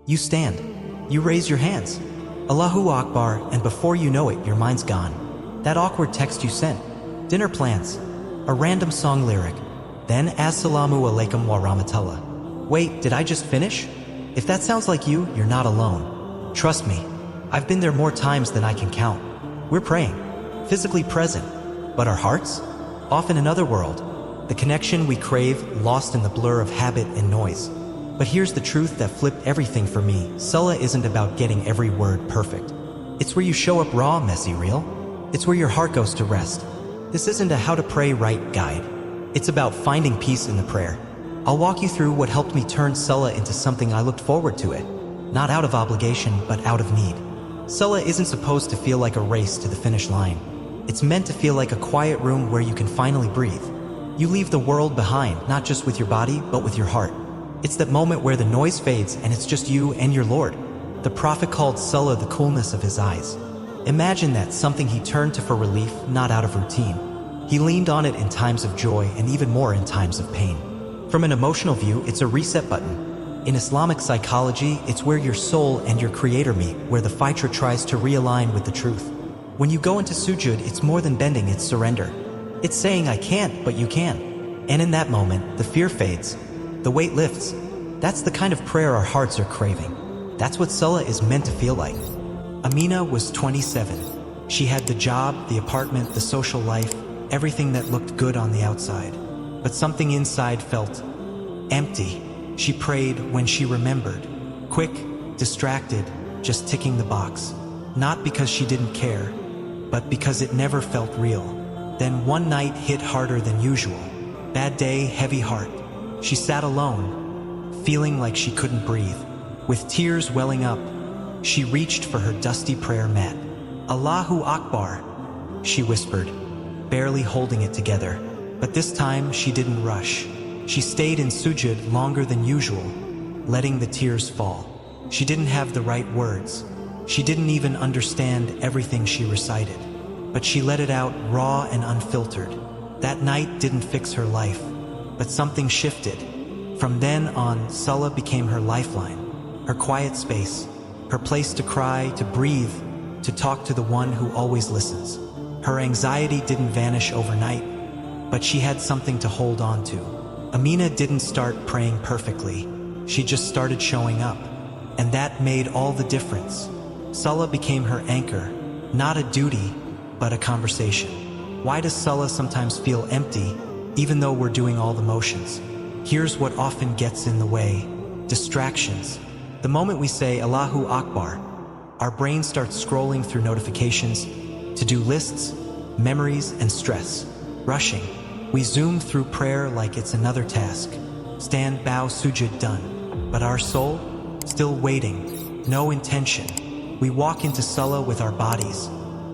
You stand. You raise your hands. Allahu Akbar, and before you know it, your mind's gone. That awkward text you sent. Dinner plans. A random song lyric. Then Assalamu alaikum wa rahmatullah. Wait, did I just finish? If that sounds like you, you're not alone. Trust me, I've been there more times than I can count. We're praying, physically present, but our hearts? Off in another world. The connection we crave, lost in the blur of habit and noise. But here's the truth that flipped everything for me. Salah isn't about getting every word perfect. It's where you show up raw, messy, real. It's where your heart goes to rest. This isn't a how to pray right guide. It's about finding peace in the prayer. I'll walk you through what helped me turn Salah into something I looked forward to it. Not out of obligation, but out of need. Salah isn't supposed to feel like a race to the finish line. It's meant to feel like a quiet room where you can finally breathe. You leave the world behind, not just with your body, but with your heart. It's that moment where the noise fades and it's just you and your Lord. The Prophet called Salah the coolness of his eyes. Imagine that, something he turned to for relief, not out of routine. He leaned on it in times of joy and even more in times of pain. From an emotional view, it's a reset button. In Islamic psychology, it's where your soul and your creator meet, where the fighter tries to realign with the truth. When you go into sujud, it's more than bending, it's surrender. It's saying, I can't, but you can. And in that moment, the fear fades. The weight lifts. That's the kind of prayer our hearts are craving. That's what Salah is meant to feel like. Amina was 27. She had the job, the apartment, the social life, everything that looked good on the outside. But something inside felt empty. She prayed when she remembered. Quick, distracted, just ticking the box. Not because she didn't care, but because it never felt real. Then one night hit harder than usual. Bad day, heavy heart. She sat alone, feeling like she couldn't breathe. With tears welling up, she reached for her dusty prayer mat. Allahu Akbar, she whispered, barely holding it together. But this time, she didn't rush. She stayed in sujud longer than usual, letting the tears fall. She didn't have the right words. She didn't even understand everything she recited. But she let it out raw and unfiltered. That night didn't fix her life, but something shifted. From then on, Salah became her lifeline, her quiet space, her place to cry, to breathe, to talk to the one who always listens. Her anxiety didn't vanish overnight, but she had something to hold on to. Amina didn't start praying perfectly. She just started showing up, and that made all the difference. Salah became her anchor, not a duty, but a conversation. Why does Salah sometimes feel empty, even though we're doing all the motions? Here's what often gets in the way: distractions. The moment we say Allahu Akbar, our brain starts scrolling through notifications, to-do lists, memories, and stress. Rushing. We zoom through prayer like it's another task. Stand, bow, sujud, done. But our soul? Still waiting. No intention. We walk into Salah with our bodies,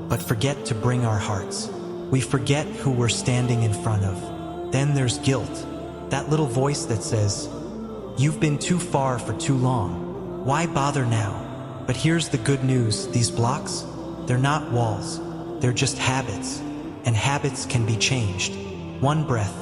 but forget to bring our hearts. We forget who we're standing in front of. Then there's guilt. That little voice that says, you've been too far for too long. Why bother now? But here's the good news. These blocks, they're not walls. They're just habits. And habits can be changed. One breath,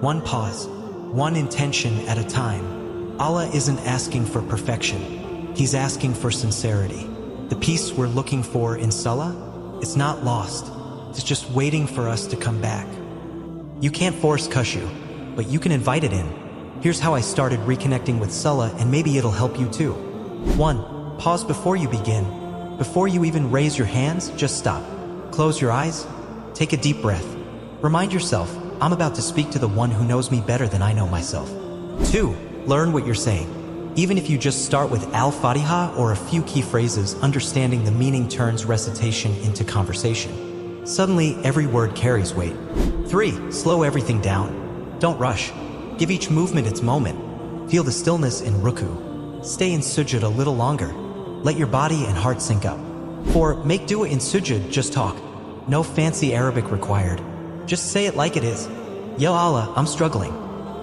one pause, one intention at a time. Allah isn't asking for perfection. He's asking for sincerity. The peace we're looking for in Salah, it's not lost. It's just waiting for us to come back. You can't force Khushu, but you can invite it in. Here's how I started reconnecting with Salah, and maybe it'll help you too. 1. Pause before you begin. Before you even raise your hands, just stop. Close your eyes. Take a deep breath. Remind yourself, I'm about to speak to the one who knows me better than I know myself. 2. Learn what you're saying. Even if you just start with Al-Fatiha or a few key phrases, understanding the meaning turns recitation into conversation. Suddenly, every word carries weight. 3. Slow everything down. Don't rush. Give each movement its moment. Feel the stillness in ruku. Stay in sujud a little longer. Let your body and heart sync up. 4. Make dua in sujud, just talk. No fancy Arabic required. Just say it like it is. Ya Allah, I'm struggling.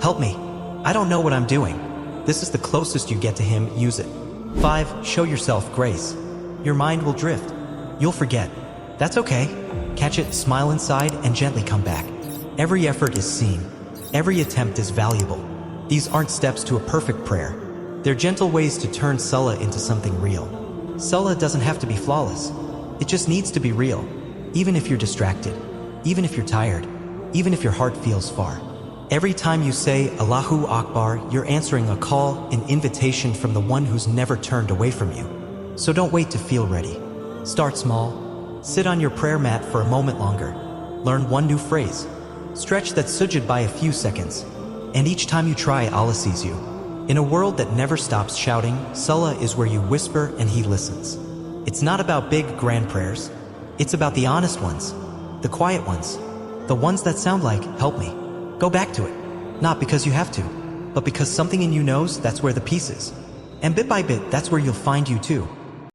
Help me. I don't know what I'm doing. This is the closest you get to Him, use it. 5. Show yourself grace. Your mind will drift. You'll forget. That's okay. Catch it, smile inside, and gently come back. Every effort is seen. Every attempt is valuable. These aren't steps to a perfect prayer. They're gentle ways to turn Salah into something real. Salah doesn't have to be flawless. It just needs to be real. Even if you're distracted, even if you're tired, even if your heart feels far. Every time you say Allahu Akbar, you're answering a call, an invitation from the one who's never turned away from you. So don't wait to feel ready. Start small. Sit on your prayer mat for a moment longer. Learn one new phrase. Stretch that sujud by a few seconds. And each time you try, Allah sees you. In a world that never stops shouting, Salah is where you whisper and He listens. It's not about big, grand prayers. It's about the honest ones, the quiet ones, the ones that sound like, help me. Go back to it. Not because you have to, but because something in you knows that's where the peace is. And bit by bit, that's where you'll find you too.